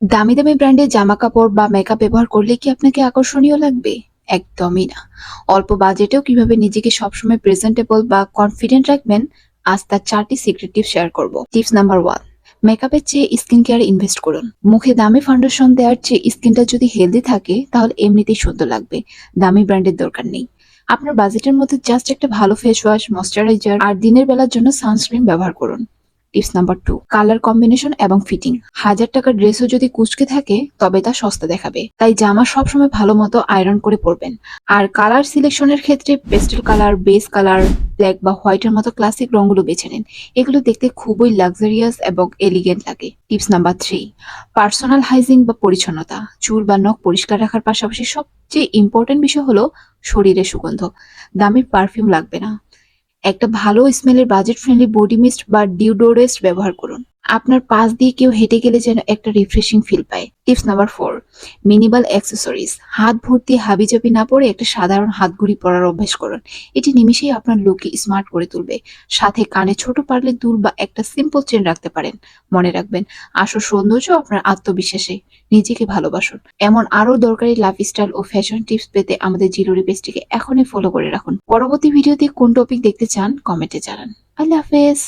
দামি দামি ব্র্যান্ডের জামা কাপড় বা মেকআপ ব্যবহার করলে কি আপনাকে আকর্ষণীয় লাগবে? একদমই না। অল্প বাজেটেও কিভাবে নিজেকে সবসময় প্রেজেন্টেবল বা কনফিডেন্ট রাখবেন, আজ তার 4টি সিক্রেট টিপস শেয়ার করব। টিপস নাম্বার 1, মেকআপের চেয়ে স্কিন কেয়ারে ইনভেস্ট করুন। মুখে দামি ফাউন্ডেশন দেওয়ার চেয়ে স্কিনটা যদি হেলদি থাকে তাহলে এমনিতেই সুন্দর লাগবে। দামি ব্র্যান্ডের দরকার নেই। আপনার বাজেটের মধ্যে জাস্ট একটা ভালো ফেস ওয়াশ, ময়শ্চারাইজার আর দিনের বেলার জন্য সানস্ক্রিন ব্যবহার করুন। টিপস নাম্বার 2, কালার কম্বিনেশন এবং ফিটিং। 1000 টাকার ড্রেসও যদি কুঁচকে থাকে তবে তা সস্তা দেখাবে, তাই জামা সবসময় ভালো মতো আয়রন করে পরবেন। আর কালার সিলেকশনের ক্ষেত্রে pastel colour, base colour, black বা হোয়াইটের মতো ক্লাসিক রঙগুলো বেছে নিন। এগুলো দেখতে খুবই লাক্সারিয়াস এবং এলিগেন্ট লাগে। টিপস নাম্বার 3, পার্সোনাল হাইজিন বা পরিচ্ছন্নতা। চুল বা নখ পরিষ্কার রাখার পাশাপাশি সবচেয়ে ইম্পর্টেন্ট বিষয় হলো শরীরের সুগন্ধ। দামি পারফিউম লাগবে না, একটা ভালো স্মেলের বাজেট ফ্রেন্ডলি বডি মিস্ট বা ডিওডোরেন্ট ব্যবহার করুন। আপনার পাশ দিয়ে কেউ হেঁটে গেলে যেন একটা রিফ্রেশিং ফিল পায়। Tips number 4, minimal accessories. হাত ভর্তি হাবিজাবি না পরে একটা সাধারণ হাতঘড়ি পরার অভ্যাস করুন। এটি নিমিষেই আপনার লুককে স্মার্ট করে তুলবে। সাথে কানে ছোট পারলে দুল বা একটা সিম্পল চেন রাখতে পারেন। মনে রাখবেন, আসল সৌন্দর্য আপনার আত্মবিশ্বাসে। নিজেকে ভালোবাসুন। এমন আরো দরকারি লাইফস্টাইল ও ফ্যাশন টিপস পেতে আমাদের জিলোরি পেজটিকে এখনই ফলো করে রাখুন। পরবর্তী ভিডিওতে কোন টপিক দেখতে চান কমেন্টে জানান। আল্লাহ হাফেজ।